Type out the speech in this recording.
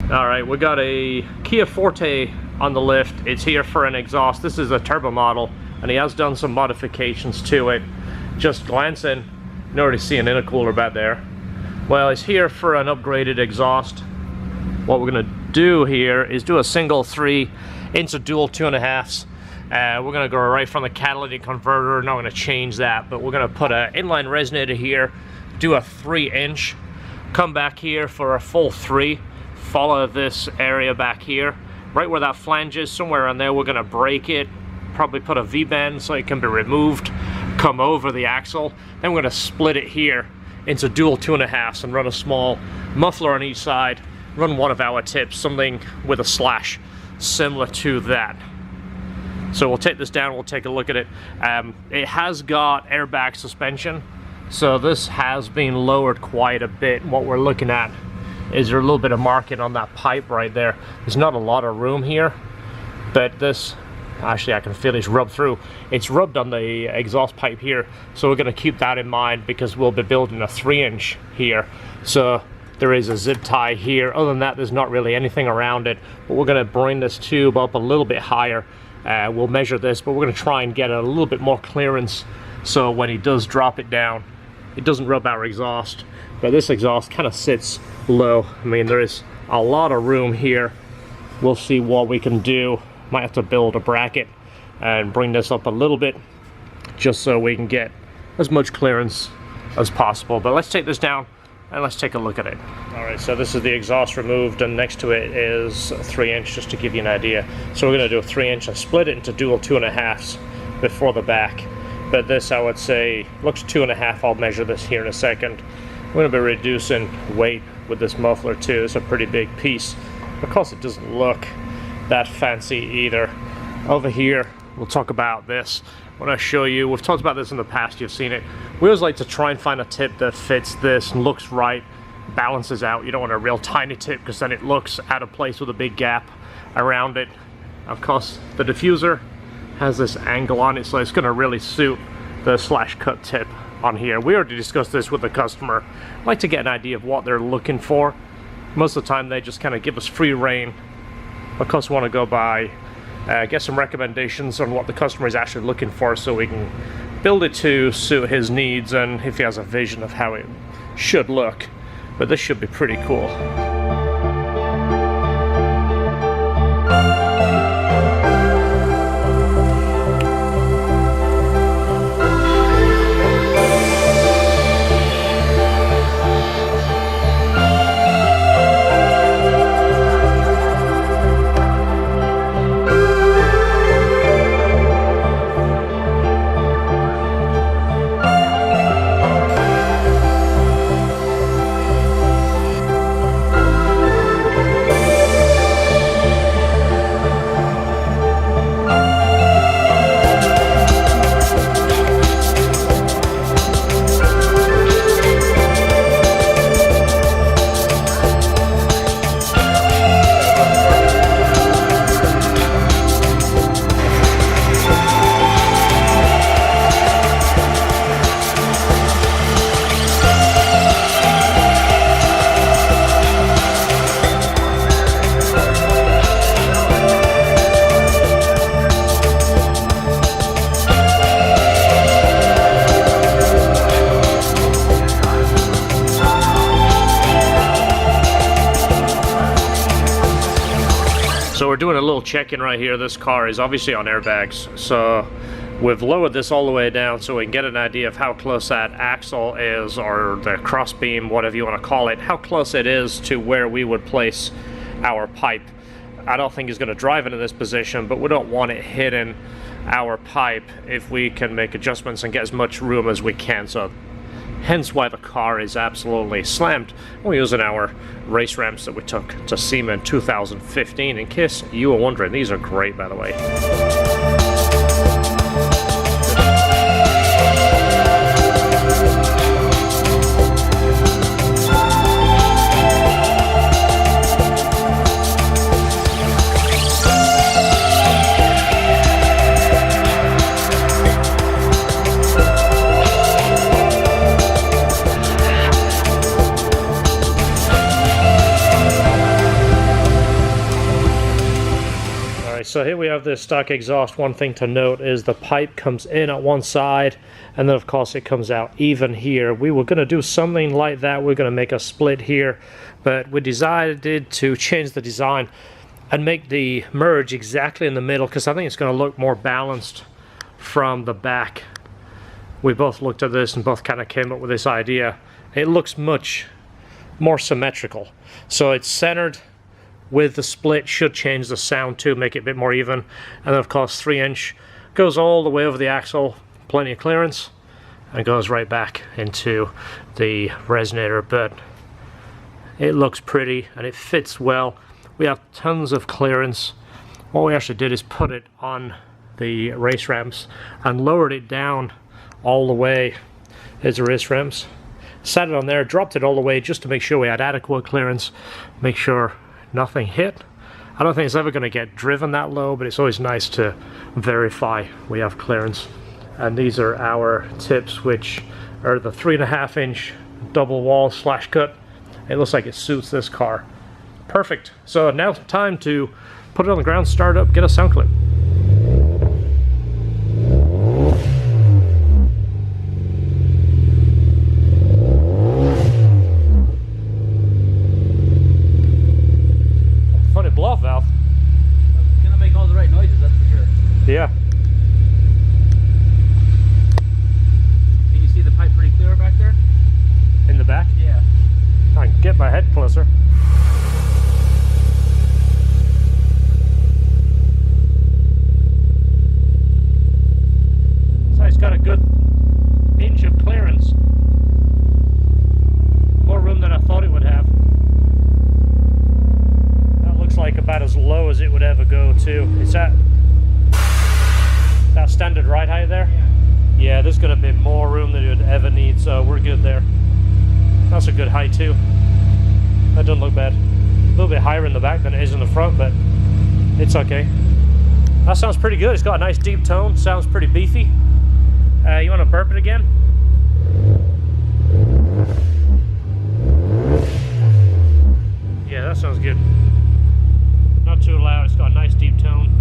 Alright, we got a KIA Forte on the lift. It's here for an exhaust. This is a turbo model, and he has done some modifications to it. Just glancing, you can already see an intercooler back there. Well, it's here for an upgraded exhaust. What we're gonna do here is do a single 3 into dual 2.5s. We're gonna go right from the catalytic converter. Not gonna change that, but we're gonna put an inline resonator here, do a 3-inch, come back here for a full 3, follow this area back here, right where that flange is, somewhere on there. We're gonna break it, probably put a V-bend so it can be removed, come over the axle. Then we're gonna split it here into dual 2.5s and run a small muffler on each side, run one of our tips, something with a slash similar to that. So we'll take this down, we'll take a look at it. It has got airbag suspension, so this has been lowered quite a bit. What we're looking at is there a little bit of marking on that pipe right there. There's not a lot of room here, but this, actually I can feel it's rubbed through. It's rubbed on the exhaust pipe here, so we're gonna keep that in mind because we'll be building a 3-inch here. So there is a zip tie here. Other than that, there's not really anything around it, but we're gonna bring this tube up a little bit higher. We'll measure this, but we're gonna try and get a little bit more clearance so when he does drop it down, it doesn't rub our exhaust. But this exhaust kind of sits low. I mean, there is a lot of room here. We'll see what we can do. Might have to build a bracket and bring this up a little bit just so we can get as much clearance as possible. But let's take this down and let's take a look at it. Alright, so this is the exhaust removed, and next to it is a 3-inch, just to give you an idea. So we're going to do a 3-inch and split it into dual 2.5s before the back. But this, I would say, looks 2.5. I'll measure this here in a second. We're going to be reducing weight with this muffler too. It's a pretty big piece. Of course, it doesn't look that fancy either. Over here, we'll talk about this. When I show you, we've talked about this in the past, you've seen it. We always like to try and find a tip that fits this and looks right, balances out. You don't want a real tiny tip because then it looks out of place with a big gap around it. Of course, the diffuser has this angle on it, so it's going to really suit the slash cut tip on here. We already discussed this with the customer. I'd like to get an idea of what they're looking for. Most of the time they just kind of give us free rein. Of course, we want to go by, get some recommendations on what the customer is actually looking for so we can build it to suit his needs and if he has a vision of how it should look. But this should be pretty cool. So we're doing a little check-in right here. This car is obviously on airbags, so we've lowered this all the way down so we can get an idea of how close that axle is, or the crossbeam, whatever you want to call it, how close it is to where we would place our pipe. I don't think he's going to drive into this position, but we don't want it hitting our pipe if we can make adjustments and get as much room as we can. So hence why the car is absolutely slammed. We're using our race ramps that we took to SEMA in 2015. In case you were wondering, these are great, by the way. so here we have this stock exhaust. One thing to note is the pipe comes in at one side, and then of course it comes out even here. We were going to do something like that. We're going to make a split here, but we decided to change the design and make the merge exactly in the middle, because I think it's going to look more balanced from the back. We both looked at this and both kind of came up with this idea. It looks much more symmetrical. So it's centered with the split, should change the sound too, make it a bit more even. And then of course 3-inch goes all the way over the axle, plenty of clearance, and goes right back into the resonator. But it looks pretty and it fits well. We have tons of clearance. What we actually did is put it on the race ramps and lowered it down all the way. Here's the race ramps. Sat it on there, dropped it all the way just to make sure we had adequate clearance, make sure nothing hit. I don't think it's ever going to get driven that low, but it's always nice to verify we have clearance. And these are our tips, which are the 3.5-inch double wall slash cut. It looks like it suits this car perfect. So now it's time to put it on the ground, start up, get a sound clip. Funny blow-off valve. It's gonna make all the right noises, that's for sure. Yeah. Can you see the pipe pretty clear back there? In the back? Yeah. I can get my head closer. So it's got a good inch of clearance. More room than I thought it would have. That looks like about as low as it would ever go too. Is that standard ride height there? Yeah, there's going to be more room than it would ever need, so we're good there. That's a good height too. That doesn't look bad. A little bit higher in the back than it is in the front, but it's okay. That sounds pretty good. It's got a nice deep tone. Sounds pretty beefy. You want to burp it again? Yeah, that sounds good. Not too loud. It's got a nice deep tone.